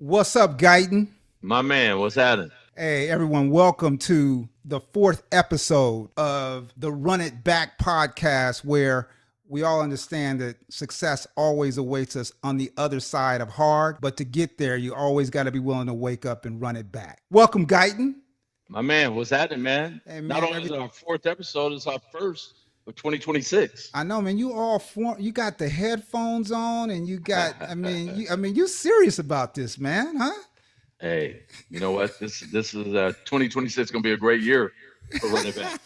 What's up, Guyton? My man, what's happening? Hey, everyone, welcome to the fourth episode of the Run It Back podcast, where we all understand that success always awaits us on the other side of hard, but to get there, you always got to be willing to wake up and run it back. Welcome, Guyton. My man, what's happening, man? Hey, Not man, only is it our fourth episode, it's our first of 2026. I know, man. You got the headphones on, and you got. You serious about this, man? Huh? Hey, you know what? This is 2026 going to be a great year for running back.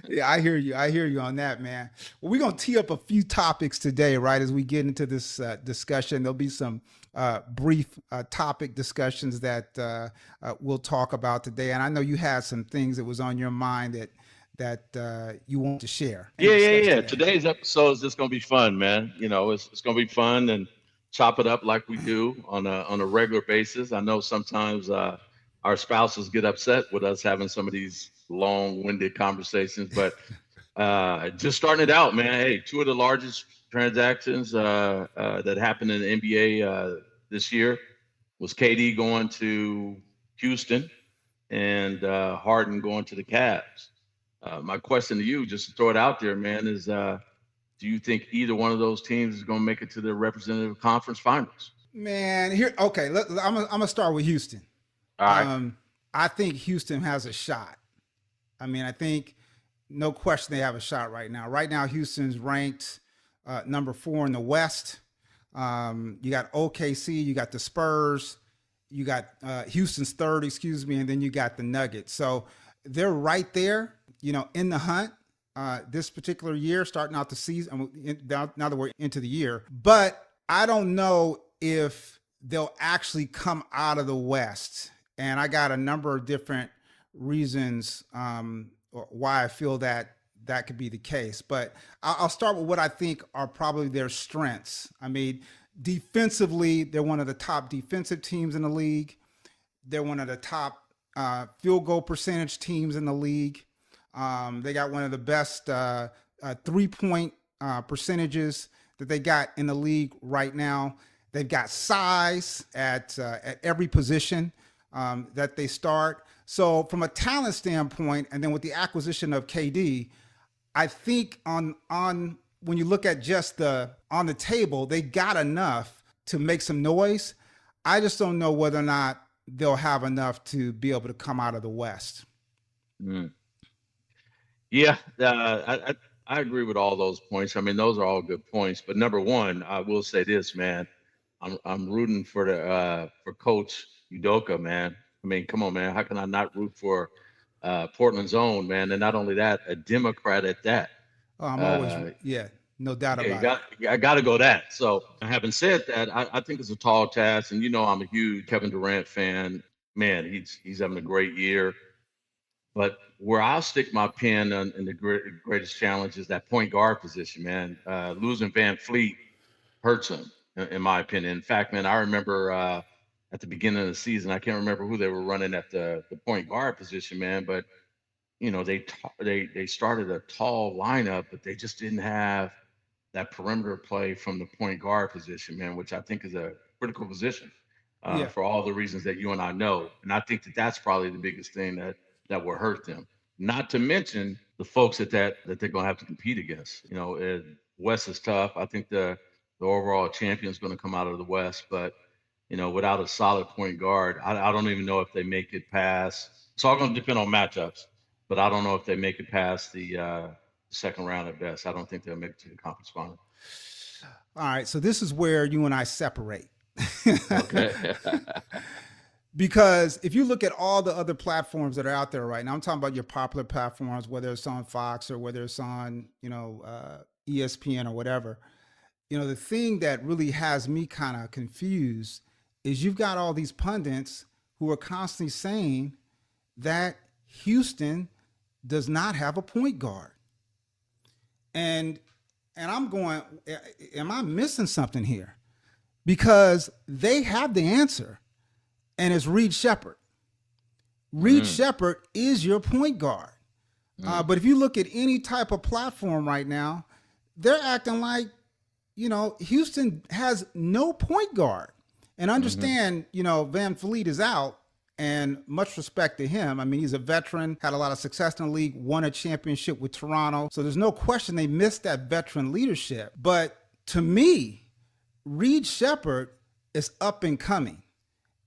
Yeah, I hear you. I hear you on that, man. Well, we're gonna tee up a few topics today, right? As we get into this discussion, there'll be some brief topic discussions that we'll talk about today. And I know you had some things that was on your mind that you want to share and discuss Yeah. today. Today's episode is just going to be fun, man. You know, it's going to be fun and chop it up like we do on a regular basis. I know sometimes our spouses get upset with us having some of these long-winded conversations, but just starting it out, man. Hey, two of the largest transactions that happened in the NBA this year was KD going to Houston and Harden going to the Cavs. My question to you, just to throw it out there, man, is do you think either one of those teams is going to make it to the representative conference finals? Man, here, okay. I'm gonna start with Houston. All right. I think Houston has a shot. I think no question they have a shot right now. Right now, Houston's ranked number 4 in the West. You got OKC, you got the Spurs, you got Houston's third, excuse me, and then you got the Nuggets. So they're right there, in the hunt this particular year, starting out the season. Now that we're into the year, but I don't know if they'll actually come out of the West. And I got a number of different reasons why I feel that could be the case. But I'll start with what I think are probably their strengths. Defensively, they're one of the top defensive teams in the league. They're one of the top field goal percentage teams in the league. They got one of the best 3-point percentages that they got in the league right now. They've got size at every position that they start. So from a talent standpoint, and then with the acquisition of KD, I think on when you look at just on the table, they got enough to make some noise. I just don't know whether or not they'll have enough to be able to come out of the West. Mm. Yeah, I agree with all those points. I mean, those are all good points. But number one, I will say this, man. I'm rooting for Coach Udoka, man. I mean, come on, man. How can I not root for Portland's own, man? And not only that, a Democrat at that. Oh, I'm always, yeah, no doubt Yeah, about it. I got to go that. So, having said that, I think it's a tall task, and I'm a huge Kevin Durant fan. Man, he's having a great year. But where I'll stick my pen in the greatest challenge is that point guard position, man. Losing Van Fleet hurts him, in my opinion. In fact, man, I remember at the beginning of the season, I can't remember who they were running at the point guard position, man, but they started a tall lineup, but they just didn't have that perimeter play from the point guard position, man, which I think is a critical position Yeah. for all the reasons that you and I know. And I think that's probably the biggest thing that will hurt them. Not to mention the folks that they're going to have to compete against. West is tough. I think the overall champion is going to come out of the West, but without a solid point guard, I don't even know if they make it past. It's all going to depend on matchups, but I don't know if they make it past the second round at best. I don't think they'll make it to the conference final. All right. So this is where you and I separate. Okay. Because if you look at all the other platforms that are out there right now, I'm talking about your popular platforms, whether it's on Fox or whether it's on, ESPN or whatever. The thing that really has me kind of confused is you've got all these pundits who are constantly saying that Houston does not have a point guard. And I'm going, am I missing something here? Because they have the answer, and it's Reed Sheppard. Reed Sheppard is your point guard. But if you look at any type of platform right now, they're acting like, Houston has no point guard. And Hmm. understand, Van Vliet is out, and much respect to him. I mean, he's a veteran, had a lot of success in the league, won a championship with Toronto. So there's no question they missed that veteran leadership. But to me, Reed Sheppard is up and coming.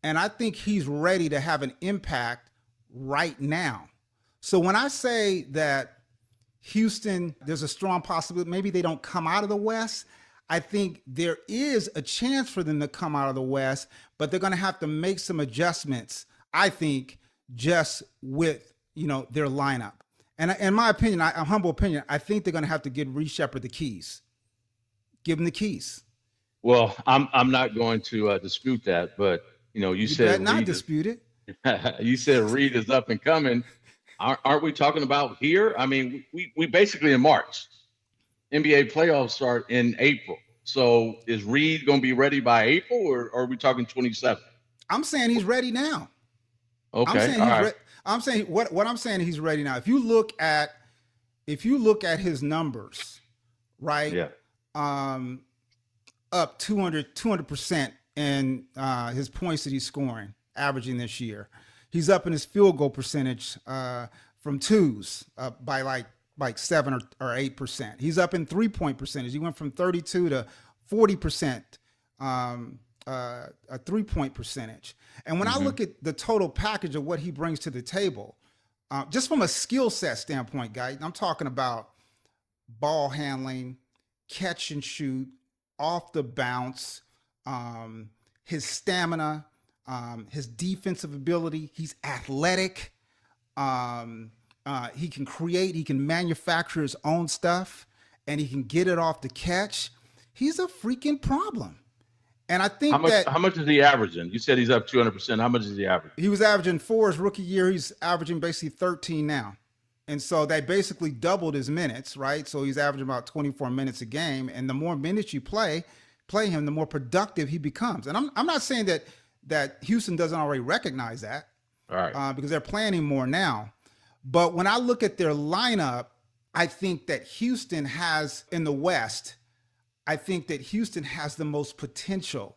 And I think he's ready to have an impact right now. So when I say that Houston, there's a strong possibility, maybe they don't come out of the West. I think there is a chance for them to come out of the West, but they're going to have to make some adjustments, I think, just with, their lineup. And in my opinion, a humble opinion, I think they're going to have to give Reed Sheppard the keys. Give him the keys. Well, I'm not going to dispute that, but you You better said not Reed is dispute it. you said Reed is up and coming. Aren't we talking about here? I mean, we basically in March. NBA playoffs start in April. So is Reed going to be ready by April, or are we talking 27? I'm saying he's ready now. I'm Okay, saying all he's right. ready. I'm saying what I'm saying he's ready now. If you look at his numbers, right? Yeah, Um, up 200% in his points that he's scoring, averaging this year. He's up in his field goal percentage from twos by like 7 or 8%. He's up in 3-point percentage. He went from 32 to 40% a 3-point percentage. And when I hmm, look at the total package of what he brings to the table, just from a skill set standpoint, guys, I'm talking about ball handling, catch and shoot, off the bounce, his stamina, his defensive ability. He's athletic. He can create, he can manufacture his own stuff, and he can get it off the catch. He's a freaking problem. And I how think much that how much is he averaging? You said he's up 200%. How much is he averaging? he was averaging 4 his rookie year. He's averaging basically 13 now. And so they basically doubled his minutes, right? So he's averaging about 24 minutes a game. And the more minutes you play him, the more productive he becomes. And I'm not saying that Houston doesn't already recognize that All right, because they're playing him more now. But when I look at their lineup, I think that Houston has in the West, I think that Houston has the most potential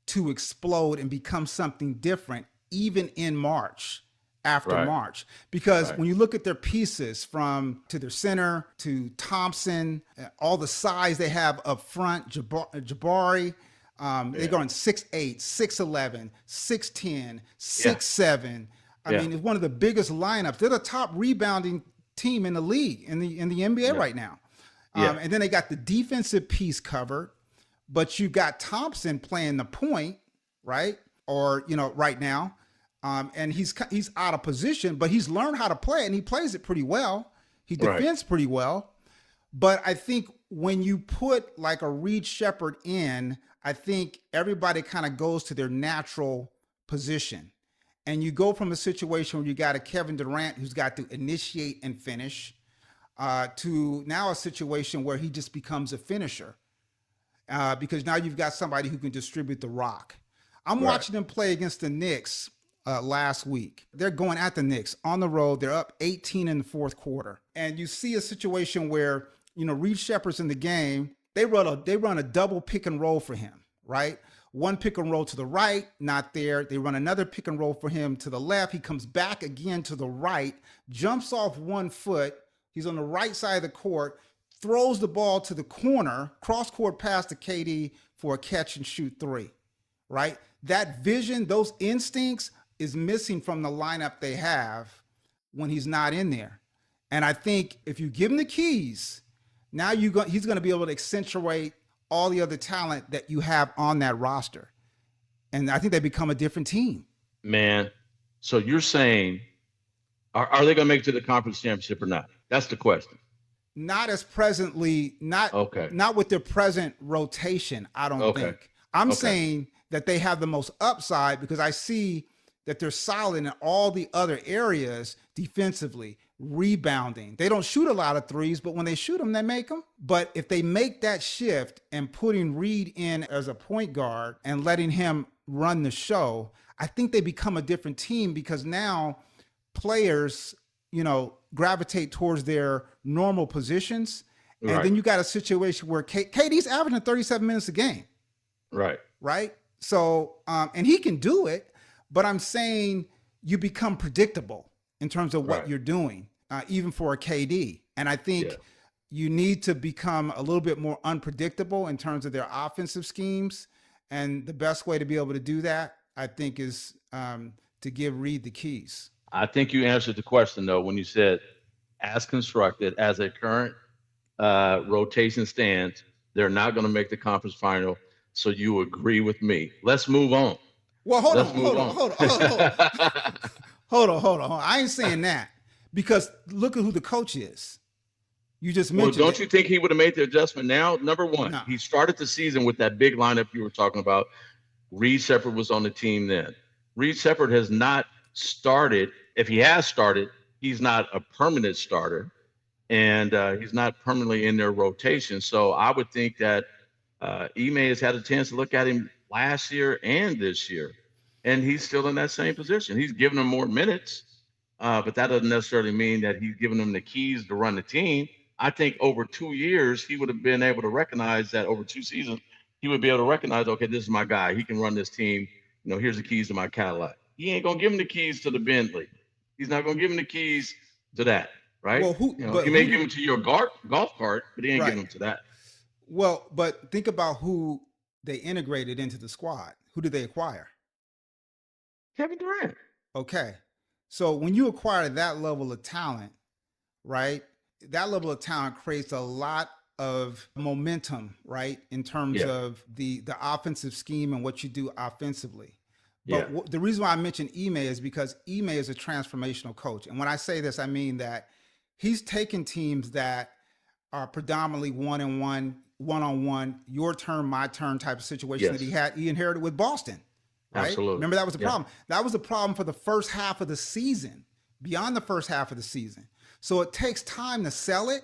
to explode and become something different, even in March, after right, March. Because right. when you look at their pieces from to their center to Thompson, all the size they have up front, Jabari, they're Yeah, going 6'8", 6'11", 6'10", yeah, 6'7". I yeah, mean, it's one of the biggest lineups. They're the top rebounding team in the league, in the NBA yeah, right now. yeah. And then they got the defensive piece covered, but you got Thompson playing the point, right? Or right now, and he's out of position, but he's learned how to play it, and he plays it pretty well. He Right, defends pretty well. But I think when you put like a Reed Sheppard in, I think everybody kind of goes to their natural position. And you go from a situation where you got a Kevin Durant who's got to initiate and finish to now a situation where he just becomes a finisher because now you've got somebody who can distribute the rock. I'm right. watching them play against the Knicks last week. They're going at the Knicks on the road. They're up 18 in the fourth quarter. And you see a situation where, Reed Sheppard's in the game. They run a double pick and roll for him, right? One pick and roll to the right, not there. They run another pick and roll for him to the left. He comes back again to the right, jumps off 1 foot. He's on the right side of the court, throws the ball to the corner, cross court pass to KD for a catch and shoot 3, right? That vision, those instincts is missing from the lineup they have when he's not in there. And I think if you give him the keys, now he's going to be able to accentuate all the other talent that you have on that roster. And I think they become a different team. Man, so you're saying, are they going to make it to the conference championship or not? That's the question. Not as presently, Okay, not with their present rotation, I don't okay, think. I'm okay. saying that they have the most upside because I see that they're solid in all the other areas defensively, rebounding. They don't shoot a lot of threes, but when they shoot them, they make them. But if they make that shift and putting Reed in as a point guard and letting him run the show, I think they become a different team because now players, gravitate towards their normal positions. And Right, then you got a situation where KD's averaging 37 minutes a game, right. right? So, and he can do it, but I'm saying you become predictable in terms of what Right. you're doing, even for a KD. And I Yeah. think you need to become a little bit more unpredictable in terms of their offensive schemes. And the best way to be able to do that, I think, is to give Reed the keys. I think you answered the question though when you said, as constructed, as a current rotation stands, they're not going to make the conference final. So you agree with me. Let's move on. Well, Let's move on. hold on. I ain't saying that because look at who the coach is. You just Well, mentioned don't it. you think he would have made the adjustment now? Number one, No. he started the season with that big lineup you were talking about. Reed Sheppard was on the team then. Reed Sheppard has not started. If he has started, he's not a permanent starter, and he's not permanently in their rotation. So I would think that Ime has had a chance to look at him last year and this year, and he's still in that same position. He's given him more minutes, but that doesn't necessarily mean that he's giving them the keys to run the team. I think over 2 years, he would have been able to recognize that over 2 seasons, he would be able to recognize, okay, this is my guy. He can run this team. Here's the keys to my Cadillac. He ain't going to give him the keys to the Bentley. He's not going to give him the keys to that, right? Well, He may give them to your golf cart, but he ain't Right. giving them to that. Well, but think about who they integrated into the squad. Who did they acquire? Kevin Durant. Okay. So when you acquire that level of talent, right? That level of talent creates a lot of momentum, right? In terms Yeah. of the offensive scheme and what you do offensively. Yeah. But the reason why I mentioned Ime is because Ime is a transformational coach. And when I say this, I mean that he's taken teams that are predominantly one-on-one, your turn, my turn type of situation Yes. that he inherited with Boston. Right? Absolutely. Remember, that was the Yeah. problem. That was the problem for the first half of the season, beyond the first half of the season. So it takes time to sell it,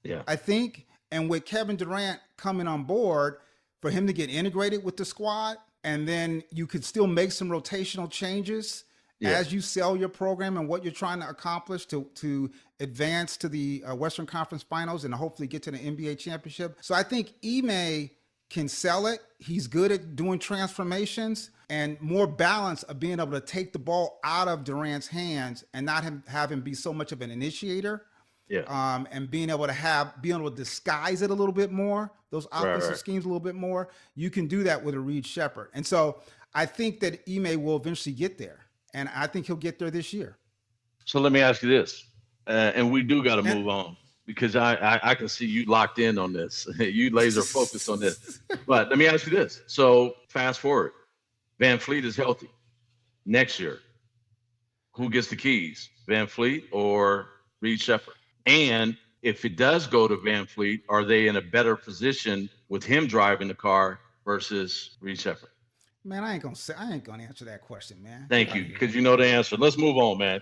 Yeah. I think. And with Kevin Durant coming on board, for him to get integrated with the squad, and then you could still make some rotational changes Yeah. as you sell your program and what you're trying to accomplish to advance to the Western Conference Finals and hopefully get to the NBA championship. So I think Ime can sell it. He's good at doing transformations and more balance of being able to take the ball out of Durant's hands and not have him be so much of an initiator. Yeah. And being able to disguise it a little bit more, those offensive right. schemes a little bit more. You can do that with a Reed Sheppard. And so I think that Ime will eventually get there. And I think he'll get there this year. So let me ask you this, and we do got to And- move on because I can see you locked in on this. You laser focused on this. But let me ask you this. So fast forward, Van Fleet is healthy next year. Who gets the keys, Van Fleet or Reed Sheppard? And if it does go to Van Fleet, are they in a better position with him driving the car versus Reed Sheppard? Man, I ain't gonna answer that question, man. Thank you, because you know the answer. Let's move on, man.